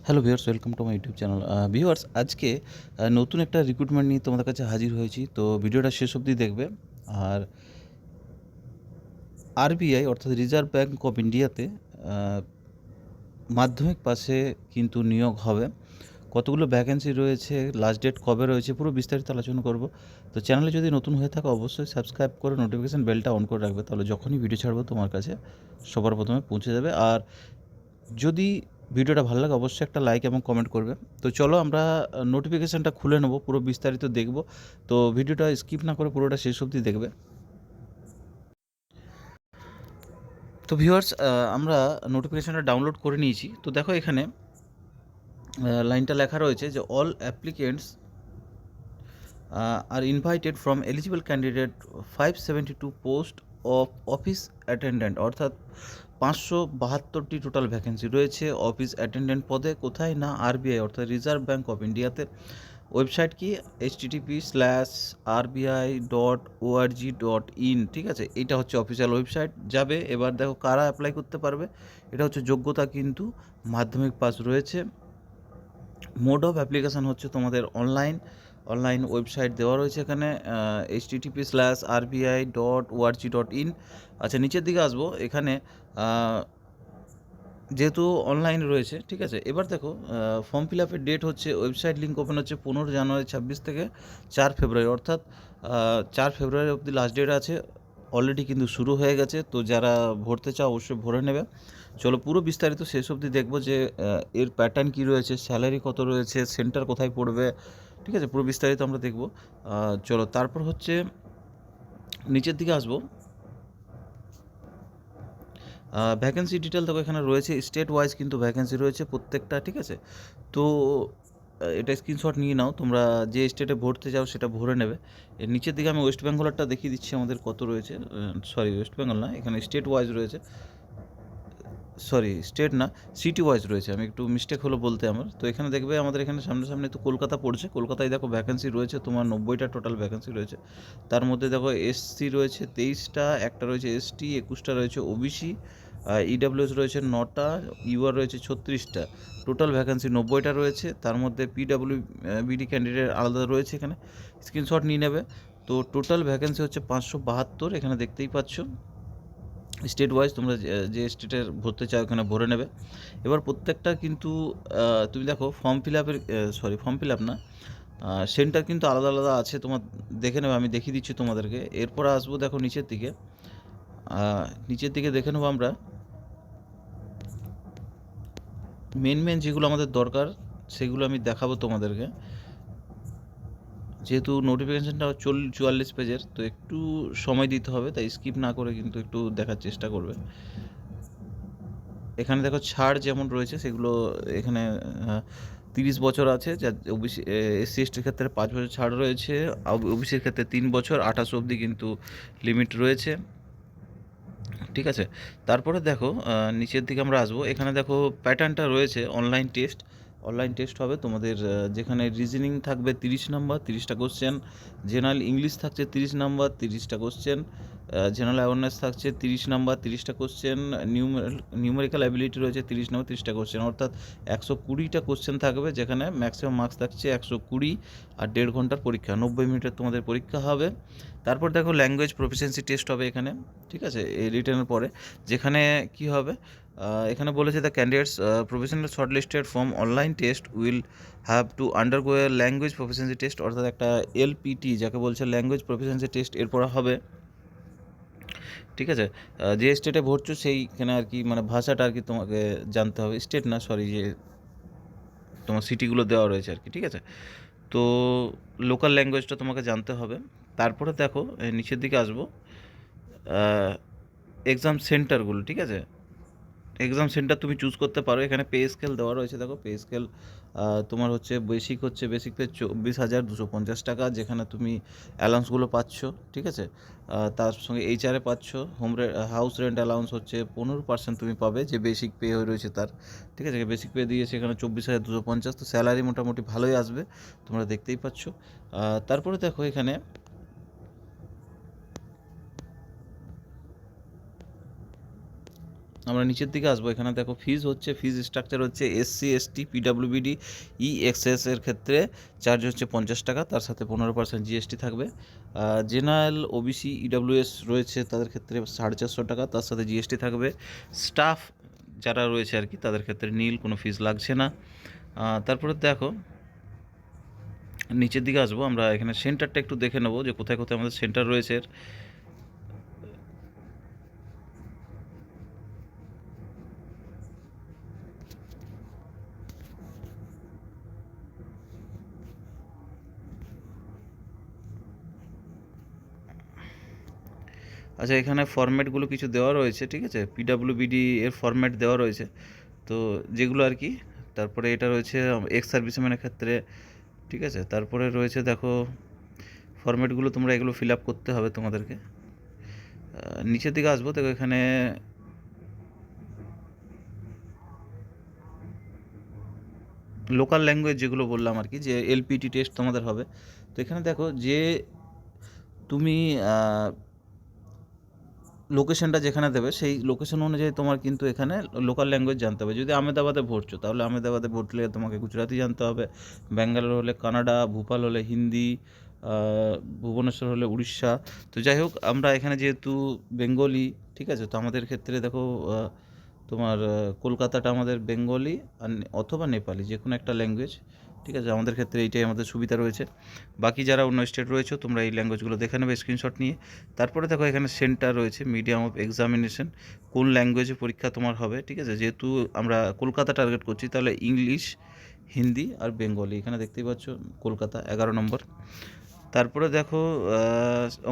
Hello viewers, welcome to my YouTube channel. Viewers, আজকে নতুন একটা রিক্রুটমেন্ট নিয়ে তোমাদের কাছে হাজির হয়েছি। তো ভিডিওটা শেষ অবধি দেখবে। আর আরবিআই অর্থাৎ রিজার্ভ ব্যাঙ্ক অফ ইন্ডিয়াতে মাধ্যমিক পাশে কিন্তু নিয়োগ হবে। কতগুলো ভ্যাকেন্সি রয়েছে, লাস্ট ডেট কবে রয়েছে, পুরো বিস্তারিত আলোচনা করব। তো চ্যানেলে যদি নতুন হয়ে থাকো অবশ্যই সাবস্ক্রাইব করে নোটিফিকেশান বেলটা অন করে রাখবে, তাহলে যখনই ভিডিও ছাড়বো তোমার কাছে সবার প্রথমে পৌঁছে যাবে। আর যদি ভিডিওটা ভালো লাগে অবশ্যই একটা লাইক এবং কমেন্ট করবে। তো চলো আমরা নোটিফিকেশানটা খুলে নেব, পুরো বিস্তারিত দেখব। তো ভিডিওটা স্কিপ না করে পুরোটা শেষ অবধি দেখবে। তো ভিউয়ার্স, আমরা নোটিফিকেশানটা ডাউনলোড করে নিয়েছি। তো দেখো এখানে লাইনটা লেখা রয়েছে যে all applicants are invited from eligible candidate 572 post of office attendant, অর্থাৎ 572টি টোটাল ভ্যাকেন্সি রয়েছে অফিস অ্যাটেন্ডেন্ট পদে। কোথায় না, আরবিআই অর্থাৎ রিজার্ভ ব্যাঙ্ক অফ ইন্ডিয়াতে। ওয়েবসাইট কি, http:/rbi.org.in। ঠিক আছে, এটা হচ্ছে অফিসিয়াল ওয়েবসাইট। যাবে, এবার দেখো কারা অ্যাপ্লাই করতে পারবে। এটা হচ্ছে যোগ্যতা কিন্তু মাধ্যমিক পাস রয়েছে। মোড অফ অ্যাপ্লিকেশান হচ্ছে তোমাদের অনলাইন ওয়েবসাইট দেওয়া রয়েছে এখানে, http:/rbi.org.in। আচ্ছা, নিচের দিকে আসবো। এখানে যেহেতু অনলাইন রয়েছে, ঠিক আছে, এবার দেখো ফর্ম ফিল আপের ডেট হচ্ছে, ওয়েবসাইট লিঙ্ক ওপেন হচ্ছে 15 জানুয়ারি 26 থেকে 4 ফেব্রুয়ারি, অর্থাৎ 4 ফেব্রুয়ারি অবধি লাস্ট ডেট আছে। অলরেডি কিন্তু শুরু হয়ে গেছে। তো যারা ভরতে চাও অবশ্যই ভরে নেবে। চলো পুরো বিস্তারিত শেষ অবধি দেখবো যে এর প্যাটার্ন কী রয়েছে, স্যালারি কত রয়েছে, সেন্টার কোথায় পড়বে, ঠিক আছে, পুরো বিস্তারিত আমরা দেখবো। চলো তারপর হচ্ছে নিচের দিকে আসবো। ভ্যাকেন্সি ডিটেল দেখো এখানে রয়েছে, স্টেট ওয়াইজ কিন্তু ভ্যাকেন্সি রয়েছে প্রত্যেকটা, ঠিক আছে। তো এটা স্ক্রিনশট নিয়ে নাও, তোমরা যে স্টেটে ভরতে চাও সেটা ভরে নেবে। এর নিচের দিকে আমি ওয়েস্ট বেঙ্গলেরটা দেখিয়ে দিচ্ছি আমাদের কত রয়েছে। সরি, ওয়েস্ট বেঙ্গল না, এখানে স্টেট ওয়াইজ রয়েছে। সরি, স্টেট না, সিটি ওয়াইজ রয়েছে। আমি একটু মিস্টেক হলো বলতে আমার। তো এখানে দেখবে আমাদের এখানে সামনে তো কলকাতা পড়ছে। কলকাতায় দেখো ভ্যাকেন্সি রয়েছে তোমার 90টা টোটাল ভ্যাকেন্সি রয়েছে। তার মধ্যে দেখো এসসি রয়েছে 23টা, একটা রয়েছে এসটি, 21টা রয়েছে ওবিসি, ইডাব্লিউএস রয়েছে 9টা, ইউআর রয়েছে 36টা। টোটাল ভ্যাকেন্সি 90টা রয়েছে। তার মধ্যে পিডাব্লিউ বিডি ক্যান্ডিডেট আলাদা রয়েছে, এখানে স্ক্রিনশট নিয়ে নেবে। তো টোটাল ভ্যাকেন্সি হচ্ছে 572, এখানে দেখতেই পাচ্ছ। স্টেট ওয়াইজ তোমরা যে স্টেটের ভরতে চাও এখানে ভরে নেবে। এবার প্রত্যেকটা কিন্তু তুমি দেখো ফর্ম ফিল আপের, ফর্ম ফিল আপ না, সেন্টার কিন্তু আলাদা আলাদা আছে, তোমার দেখে নেবে। আমি দেখিয়ে দিচ্ছি তোমাদেরকে। এরপর আসবো দেখো নিচের দিকে দেখে নেবো আমরা মেন যেগুলো আমাদের দরকার সেগুলো আমি দেখাবো তোমাদেরকে। যেহেতু নোটিফিকেশানটা 44 পেজের, তো একটু সময় দিতে হবে, তাই স্কিপ না করে কিন্তু একটু দেখার চেষ্টা করবে। এখানে দেখো ছাড় যেমন রয়েছে সেগুলো এখানে 30 বছর আছে, যা ওবিসি এসসি এসটির ক্ষেত্রে 5 বছর ছাড় রয়েছে, ওবিসির ক্ষেত্রে 3 বছর, 28 অবধি কিন্তু লিমিট রয়েছে, ঠিক আছে। তারপরে দেখো নিচের দিকে আমরা আসবো। এখানে দেখো প্যাটার্নটা রয়েছে, অনলাইন টেস্ট হবে তোমাদের। যেখানে রিজনিং থাকবে 30 নম্বর, 30টা কোশ্চেন। জেনারেল ইংলিশ থাকছে 30 নম্বর, 30টা কোশ্চেন। জেনারেল অ্যাওয়ারনেস থাকছে 30 নম্বর, 30টা কোশ্চেন। নিউমেরিক্যাল অ্যাবিলিটি রয়েছে 30 নম্বর, 30টা কোশ্চেন, অর্থাৎ 120টা কোশ্চেন থাকবে, যেখানে ম্যাক্সিমাম মার্কস থাকছে 120। আর 1.5 ঘন্টার পরীক্ষা, 90 মিনিটের তোমাদের পরীক্ষা হবে। তারপর দেখো ল্যাঙ্গুয়েজ প্রফিসিয়েন্সি টেস্ট হবে এখানে, ঠিক আছে, এই রিটেনের পরে। যেখানে কি হবে, এখানে বলেছে the candidates professional shortlisted from online test will have to undergo A language proficiency test, অর্থাৎ একটা এলপিটি যাকে বলছে ল্যাঙ্গুয়েজ প্রফিসিয়েন্সি টেস্ট এরপর হবে, ঠিক আছে। যে স্টেটে ভরছো সেইখানে আর কি, মানে ভাষাটা আর কি তোমাকে জানতে হবে। স্টেট না, সরি, যে তোমার সিটিগুলো দেওয়া রয়েছে আর কি, ঠিক আছে। তো লোকাল ল্যাঙ্গুয়েজটা তোমাকে জানতে হবে। তারপরে দেখো নিচের দিকে আসবো, এক্সাম সেন্টারগুলো, ঠিক আছে। এক্সাম সেন্টার তুমি চুজ করতে পারো। এখানে পে স্কেল দেওয়া রয়েছে, দেখো পে স্কেল তোমার হচ্ছে বেসিক পে 24,250 টাকা, যেখানে তুমি অ্যালাউন্সগুলো পাচ্ছ, ঠিক আছে। তার সঙ্গে এইচআরে পাচ্ছ। হাউস রেন্ট অ্যালাউন্স হচ্ছে 15% তুমি পাবে, যে বেসিক পে হয়ে রয়েছে তার, ঠিক আছে। বেসিক পে দিয়েছে এখানে 24,250। তো স্যালারি মোটামুটি ভালোই আসবে, তোমরা দেখতেই পাচ্ছ। তারপরে দেখো এখানে আমরা নিচের দিকে আসবো, এখানে দেখো ফিজ হচ্ছে, ফিজ স্ট্রাকচার হচ্ছে এসসি এসটি পিডাব্লিউবিডি ইএক্সএস এর ক্ষেত্রে চার্জ হচ্ছে 50 টাকা, তার সাথে 15% জিএসটি থাকবে। জেনারেল ওবিসি ইডাব্লিউএস রয়েছে তাদের ক্ষেত্রে 450 টাকা, তার সাথে জিএসটি থাকবে। স্টাফ যারা রয়েছে আর কি তাদের ক্ষেত্রে নীল, কোনো ফিজ লাগছে না। তারপরে দেখো নিচের দিকে আসবো, আমরা এখানে সেন্টারটা একটু দেখে নেবো যে কোথায় কোথায় আমাদের সেন্টার রয়েছে। আচ্ছা, এখানে ফরম্যাটগুলো কিছু দেওয়া রয়েছে, ঠিক আছে, পিডাব্লিউবিডি এর ফরম্যাট দেওয়া রয়েছে, তো যেগুলো আর কি। তারপরে এটা রয়েছে এক্স সার্ভিসম্যানের ক্ষেত্রে, ঠিক আছে। তারপরে রয়েছে দেখো ফরম্যাটগুলো, তোমরা এগুলো ফিল আপ করতে হবে তোমাদেরকে। নিচের দিকে আসবো, দেখো এখানে লোকাল ল্যাঙ্গুয়েজ যেগুলো বললাম আর কি, যে এলপিটি টেস্ট তোমাদের হবে। তো এখানে দেখো যে তুমি লোকেশনটা যেখানে দেবে সেই লোকেশন অনুযায়ী তোমার কিন্তু এখানে লোকাল ল্যাঙ্গুয়েজ জানতে হবে। যদি আহমেদাবাদে ভরছো তাহলে আহমেদাবাদে ভরলে তোমাকে গুজরাটি জানতে হবে, ব্যাঙ্গালোর হলে কানাডা, ভোপাল হলে হিন্দি, ভুবনেশ্বর হলে উড়িষ্যা। তো যাই হোক, আমরা এখানে যেহেতু বেঙ্গলি, ঠিক আছে, তো আমাদের ক্ষেত্রে দেখো তোমার কলকাতাটা আমাদের বেঙ্গলি আর অথবা নেপালি, যে কোনো একটা ল্যাঙ্গুয়েজ, ঠিক আছে। আমাদের ক্ষেত্রে এইটাই আমাদের সুবিধা রয়েছে। বাকি যারা অন্য স্টেট রয়েছে তোমরা এই ল্যাঙ্গুয়েজগুলো দেখে নেবে স্ক্রিনশট নিয়ে। তারপরে দেখো এখানে সেন্টার রয়েছে, মিডিয়াম অফ এক্সামিনেশন, কোন ল্যাঙ্গুয়েজে পরীক্ষা তোমার হবে, ঠিক আছে। যেহেতু আমরা কলকাতা টার্গেট করছি তাহলে ইংলিশ, হিন্দি আর বেঙ্গলি, এখানে দেখতেই পাচ্ছ কলকাতা 11 নম্বর। তারপরে দেখো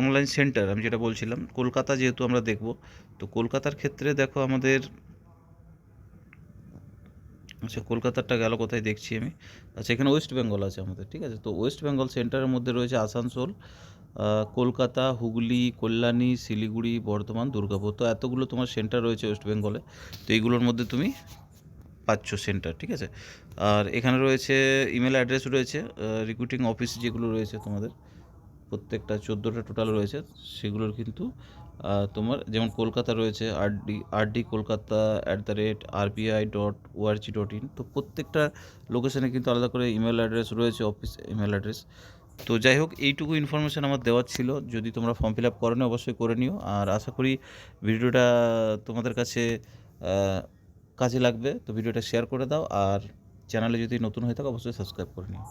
অনলাইন সেন্টার, আমি যেটা বলছিলাম কলকাতা যেহেতু আমরা দেখব, তো কলকাতার ক্ষেত্রে দেখো আমাদের, আচ্ছা কলকাতারটা গেল কোথায় দেখছি আমি। আচ্ছা, এখানে ওয়েস্ট বেঙ্গল আছে আমাদের, ঠিক আছে। তো ওয়েস্ট বেঙ্গল সেন্টারের মধ্যে রয়েছে আসানসোল, কলকাতা, হুগলি, কল্যাণী, শিলিগুড়ি, বর্ধমান, দুর্গাপুর। তো এতগুলো তোমার সেন্টার রয়েছে ওয়েস্ট বেঙ্গলে, তো এইগুলোর মধ্যে তুমি পাচ্ছ সেন্টার, ঠিক আছে। আর এখানে রয়েছে ইমেল অ্যাড্রেস রয়েছে, রিক্রুটিং অফিস যেগুলো রয়েছে তোমাদের প্রত্যেকটা 14টা টোটাল রয়েছে, সেগুলোর কিন্তু তোমার যেমন কলকাতা রয়েছে আরডি কলকাতা @RBI.org.in। তো প্রত্যেকটা লোকেশানে কিন্তু আলাদা করে ইমেল অ্যাড্রেস রয়েছে, অফিস ইমেল অ্যাড্রেস। তো যাই হোক, এইটুকু ইনফরমেশান আমার দেওয়ার ছিল। যদি তোমরা ফর্ম ফিল আপ করো নি অবশ্যই করে নিও, আর আশা করি ভিডিওটা তোমাদের কাছে কাজে লাগবে। তো ভিডিওটা শেয়ার করে দাও, আর চ্যানেলে যদি নতুন হয়ে থাকো অবশ্যই সাবস্ক্রাইব করে নিও।